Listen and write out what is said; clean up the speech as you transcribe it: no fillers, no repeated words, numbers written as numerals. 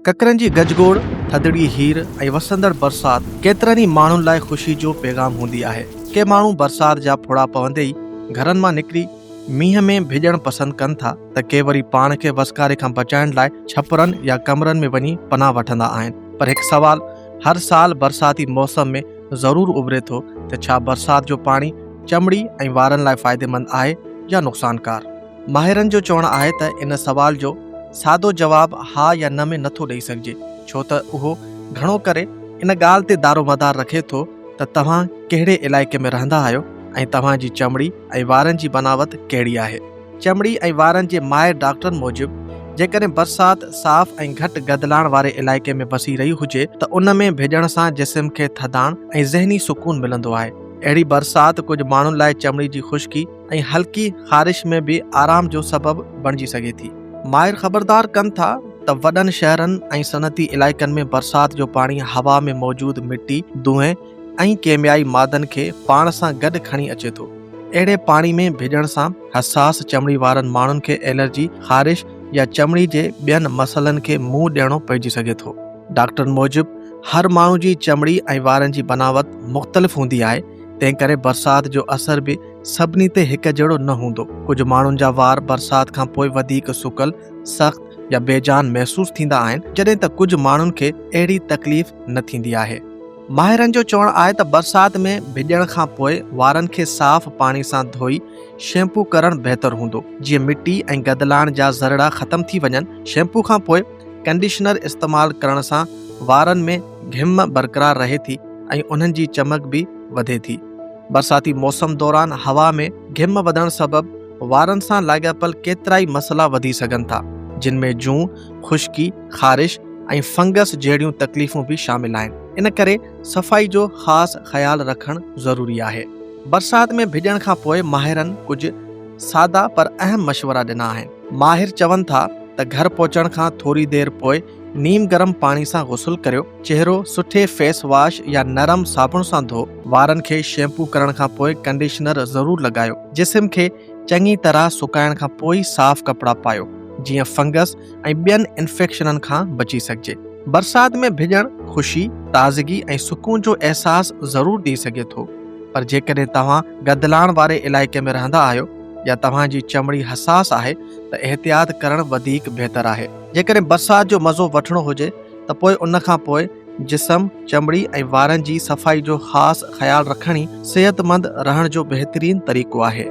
ककरनि जी गजगोड़, थधिड़ी हीर ऐं वसंदड़ बरसात केतिरनि ई माण्हुनि लाइ ख़ुशी जो पैगाम हूंदी आहे। के माण्हू बरसात जा फुड़ा पवंदे ई घरनि मां निकिरी मींहं में भिजण पसंदि कनि था त के वरी पाण खे वसकारे खां बचाइण लाइ छपरनि या कमरनि में वञी पनाह वठंदा आहिनि। पर हिकु सवाल हर साल बरसाती मौसम में ज़रूरु उभिरे थो त छा बरसात जो पाणी चमड़ी ऐं वारनि लाइ फ़ाइदेमंद आहे या नुक़सानकार? माहिरनि जो चवणु आहे त इन सवाल जो सादो जवाबु हा या न में नथो ॾेई सघिजे, छो त उहो घणो करे इन ॻाल्हि ते दारोमदार रखे थो त तव्हां कहिड़े इलाइक़े में रहंदा आहियो ऐं तव्हांजी चमड़ी ऐं वारनि जी बनावट कहिड़ी आहे। चमड़ी ऐं वारनि जे माहिर डॉक्टरनि मूजिबि जेकॾहिं बरसात साफ़ ऐं घटि गदलाइण वारे इलाइक़े में वसी रही हुजे त उन में भिजण सां जिस्म खे थधाण ऐं ज़हनी सुकून मिलंदो आहे। अहिड़ी बरसात कुझु माण्हुनि लाइ चमड़ी जी खुश्की ऐं हल्की ख़ारिश में बि आराम जो सबबु बणिजी सघे थी। माहिर ख़बरदार कनि था त वॾनि शहरनि ऐं सनअती इलाइक़नि में बरसात जो पाणी हवा में मौजूदु मिटी, दूंहें ऐं केमियाई मादनि खे पाण सां गॾु खणी अचे थो। अहिड़े पाणी में भिजण सां हसास चमड़ी वारनि माण्हुनि खे एलर्जी, ख़ारिश या चमड़ी जे ॿियनि मसइलनि खे मुंहुं ॾियणो पइजी सघे थो। डॉक्टरनि मूजिबि हर माण्हू जी चमड़ी ऐं वारनि जी बनावट मुख़्तलिफ़ हूंदी आहे, तंहिं करे बरसात जो असर बि सभिनी ते हिकु जहिड़ो न हूंदो। कुझु माण्हुनि जा वार बरसात खां पोइ वधीक सुकल, सख़्त या बेजान महसूस थींदा आहिनि, जॾहिं त कुझु माण्हुनि खे अहिड़ी तकलीफ़ न थींदी आहे। माहिरनि जो चवणु आहे त बरसात में भिजण खां पोइ वारनि खे साफ़ पाणी सां धोई शैम्पू करणु बहितरु हूंदो, जीअं मिटी ऐं गदलाइण जा ज़रड़ा ख़तम थी वञनि। शैम्पू खां पोइ कंडीशनर इस्तेमालु करण सां वारनि में घिम बरक़रार रहे थी ऐं उन्हनि जी चमक बि वधे थी। बरसाती मौसम दौरान हवा में घिम वधण सबबि वारनि सां लाॻापियल केतिरा ई मसइला वधी सघनि था, जिन में जूं, खुश्की, ख़ारिश ऐं फंगस जहिड़ियूं तकलीफ़ूं बि शामिल आहिनि। इन करे सफ़ाई जो ख़ासि ख़्यालु रखणु ज़रूरी आहे। बरसात में भिजण खां पोइ माहिरनि कुझु सादा पर अहम मशवरा ॾिना आहिनि। माहिर चवनि था त घर पहुचण खां थोरी देरि पोइ नीम गरम पाणी सां गुस्ल करियो, चहिरो सुठे फेस वॉश या नरम साबुण सां धो, वारनि खे शैम्पू करण खां पोइ कंडीशनर ज़रूरु लॻायो, जिस्म खे चङी तरह सुकाइण खां पोइ साफ़ कपिड़ा पायो, जीअं फंगस ऐं ॿियनि इन्फेक्शननि खां बची सघिजे। बरसात में भिजण ख़ुशी, ताज़गी ऐं सुकून जो अहसासु ज़रूरु ॾेई सघे थो, पर जेकॾहिं तव्हां गदलाइण वारे इलाइक़े में रहंदा आहियो या तव्हांजी चमड़ी हसास आहे त एहतियात करणु वधीक बहितरु आहे। जेकॾहिं बरसात जो मज़ो वठिणो हुजे त पोइ उन खां पोइ जिस्म, चमड़ी ऐं वारनि जी सफ़ाई जो ख़ासि ख़्यालु रखणी सिहतमंद रहण जो बहितरीनु तरीक़ो आहे।